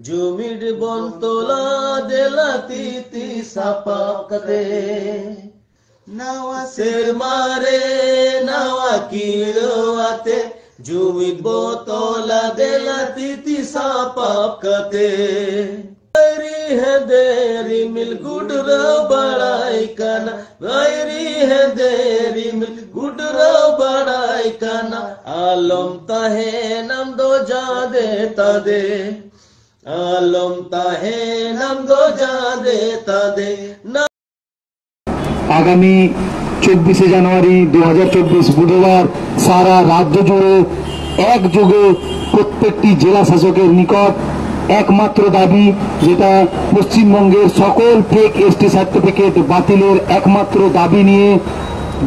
জমির বন্তলা দেলাতিতি সাপাকতে নাওয়াসের মারে নাওয়া কিরোয়াতে জমির বন্তলা দেলাতিতি সাপাকতে गैरी है देरी मिल गुडरा बड़ाई काना गैरी है देरी मिल गुडरा बड़ाई काना आलम ताहे नम दो जा दे तादे आलम ताहे नम दो जा दे तादे आगामी 24 জানুয়ারি 2024 বুধবার সারা রাজ্য জুড়ে একযোগে প্রত্যেকটি জেলা শাসকের নিকট একমাত্র দাবি, যেটা পশ্চিমবঙ্গের সকল ফেক এসটি সার্টিফিকেট বাতিলের একমাত্র দাবি নিয়ে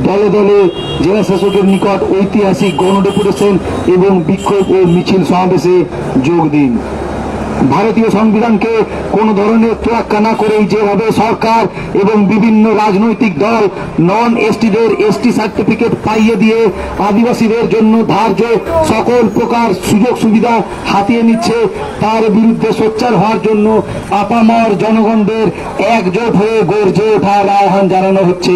দলে দলে জেলা শাসকের নিকট ঐতিহাসিক গণডেপুটেশন এবং বিক্ষোভ ও মিছিল সমাবেশে যোগ দিন। ভারতীয় সংবিধানকে কোন ধরনের তোয়াক্কা না করেই যেভাবে সরকার এবং বিভিন্ন রাজনৈতিক দল নন এসটিদের এসটি সার্টিফিকেট পাইয়ে দিয়ে আদিবাসীদের জন্য ধার্য সকল প্রকার সুযোগ সুবিধা হাতিয়ে নিচ্ছে, তার বিরুদ্ধে সোচ্চার হওয়ার জন্য আপামর জনগণদের একজোট হয়ে গর্জে ওঠার আহ্বান জানানো হচ্ছে।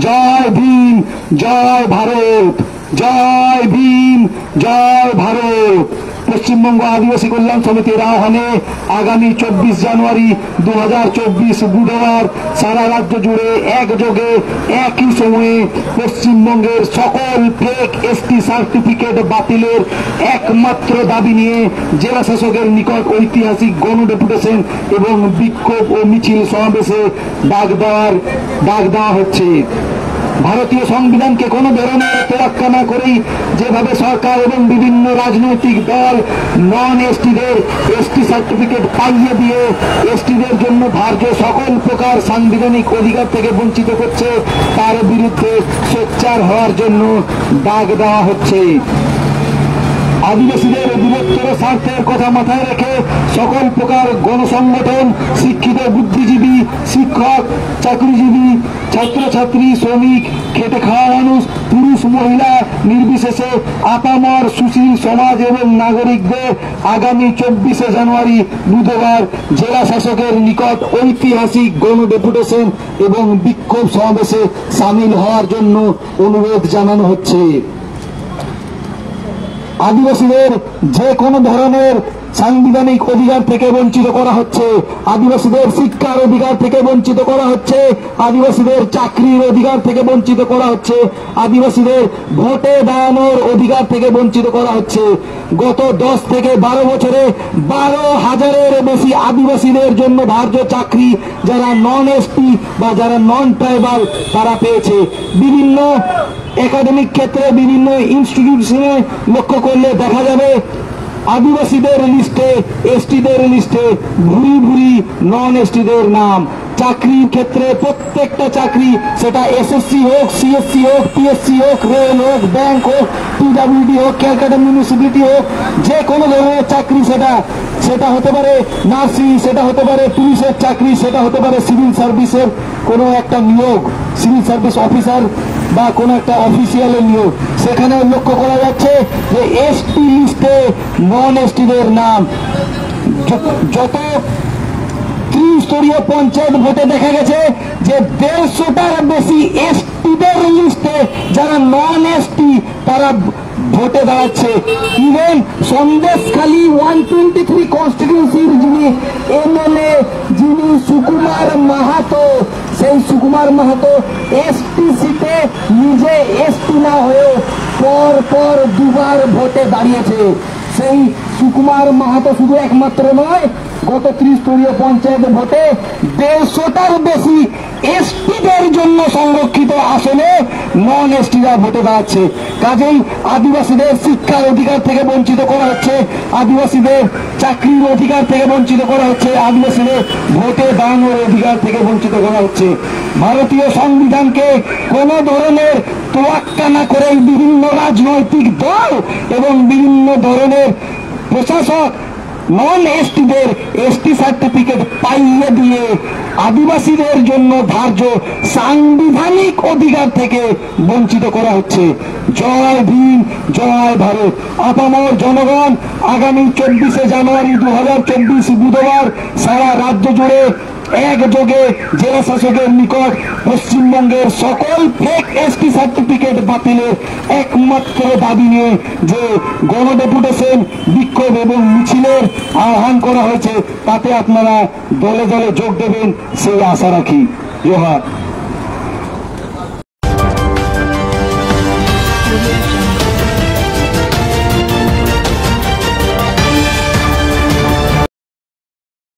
জয় ভীম, জয় ভারত, জয় ভীম, জয় ভারত। পশ্চিমবঙ্গ আদিবাসী কল্যাণ সমিতির আহ্বানে আগামী 24 জানুয়ারি 2024 বুধবার সারা রাজ্য জুড়ে একযোগে একই সময়ে পশ্চিমবঙ্গের সকল ফেক এসটি সার্টিফিকেট বাতিলের একমাত্র দাবি নিয়ে জেলা শাসকের নিকট ঐতিহাসিক গণডেপুটেশন এবং বিক্ষোভ ও মিছিল সমাবেশে ডাক দেওয়া হচ্ছে। ভারতীয় সংবিধানকে কোনো ধরনের তোয়াক্কা না করেই যেভাবে সরকার এবং বিভিন্ন রাজনৈতিক দল নন এসটিদের এসটি সার্টিফিকেট পাইয়ে দিয়ে এসটিদের জন্য ধার্য সকল প্রকার সাংবিধানিক অধিকার থেকে বঞ্চিত করছে, তার বিরুদ্ধে সোচ্চার হওয়ার জন্য ডাক দেওয়া হচ্ছে। আদিবাসীদের বৃহত্তর স্বার্থের কথা মাথায় রেখে সকল প্রকার গণসংগঠন, শিক্ষিত বুদ্ধিজীবী, শিক্ষক, চাকরিজীবী, ছাত্রছাত্রী, শ্রমিক, খেটে খাওয়া মানুষ, পুরুষ মহিলা নির্বিশেষে আপামর সুশীল সমাজ এবং নাগরিকদের আগামী 24 জানুয়ারি বুধবার জেলা শাসকের নিকট ঐতিহাসিক গণডেপুটেশন এবং বিক্ষোভ সমাবেশে সামিল হওয়ার জন্য অনুরোধ জানানো হচ্ছে। আদিবাসীদের যে কোনো ধরনের সাংবিধানিক অধিকার থেকে বঞ্চিত করা হচ্ছে, আদিবাসীদের শিক্ষার অধিকার থেকে বঞ্চিত করা হচ্ছে, আদিবাসীদের চাকরির অধিকার থেকে বঞ্চিত করা হচ্ছে, আদিবাসীদের ভোটে দাঁড়ানোর অধিকার থেকে বঞ্চিত করা হচ্ছে। গত 10 থেকে 12 বছরে 12,000-এর বেশি আদিবাসীদের জন্য ধার্য চাকরি যারা নন এসটি বা যারা নন ট্রাইবাল তারা পেয়েছে। বিভিন্ন একাডেমিক ক্ষেত্রে বিভিন্ন ইনস্টিটিউশনে লক্ষ্য করলে দেখা যাবে আদিবাসীদের লিস্টে, এসটিদের লিস্টে ভুরি ভুরি নন এসটিদের নাম। চাকরির ক্ষেত্রে প্রত্যেকটা চাকরি, সেটা এসএসসি হোক, সিএসসি হোক, পিএসসি হোক, রেল হোক, ব্যাংক হোক, পিডব্লিউডি হোক, ক্যালকাটা মিউনিসিপ্যালিটি হোক, যে কোনো ধরনের চাকরি, সেটা হতে পারে নার্সিং, সেটা হতে পারে পুলিশের চাকরি, সেটা হতে পারে সিভিল সার্ভিসের কোনো একটা নিয়োগ, সিভিল সার্ভিস অফিসার বা কোনো একটা অফিসিয়ালের নিয়োগ, সেখানে লক্ষ্য করা যাচ্ছে যে এসটি লিস্টে নন এসটিদের নাম। যত ত্রিস্তরীয় পঞ্চায়েত ভোটে দেখা গেছে যে 150টার বেশি এসটিদের লিস্টে যারা নন এসটি তারা ভোটে দাঁড়াচ্ছে। ইভেন সন্দেশখালী 123 কনস্টিটিউন্সির যিনি এমএলএ, যিনি সুকুমার মাহাতো, সেই সুকুমার মাহাতো এসটি সিটে নিজে এসটি না হয়ে পর দুবার ভোটে দাঁড়িয়েছে। সেই সুকুমার মাহাতো শুধু একমাত্র নয়, গত ত্রিস্তরীয় পঞ্চায়েত ভোটে 150টার বেশি এসটিদের জন্য সংরক্ষিত আসনে নন এসটিরা ভোটে দাঁড়াচ্ছে। কাজেই আদিবাসীদের শিক্ষার অধিকার থেকে বঞ্চিত করা হচ্ছে, আদিবাসীদের চাকরির অধিকার থেকে বঞ্চিত করা হচ্ছে, আদিবাসীদের ভোটে দাঁড়ানোর অধিকার থেকে বঞ্চিত করা হচ্ছে। ভারতীয় সংবিধানকে কোন ধরনের তোয়াক্কা না করে বিভিন্ন রাজনৈতিক দল এবং বিভিন্ন ধরনের প্রশাসক নন এসটিদের এসটি সার্টিফিকেট পাই খাইয়ে দিয়ে আদিবাসীদের জন্য ধার্য সাংবিধানিক অধিকার থেকে বঞ্চিত করা হচ্ছে। জয় ভীম, জয় ভারত। আপামর জনগণ আগামী 24শে জানুয়ারি 2024 বুধবার সারা রাজ্য জুড়ে একযোগে জেলা শাসকের নিকট পশ্চিমবঙ্গের সকল ফেক এসটি সার্টিফিকেট বাতিলের একমাত্র দাবি নিয়ে যে গণডেপুটেশন, বিক্ষোভ এবং মিছিলের আহ্বান করা হয়েছে, তাতে আপনারা দলে দলে যোগ দেবেন সেই আশা রাখি। জোহার।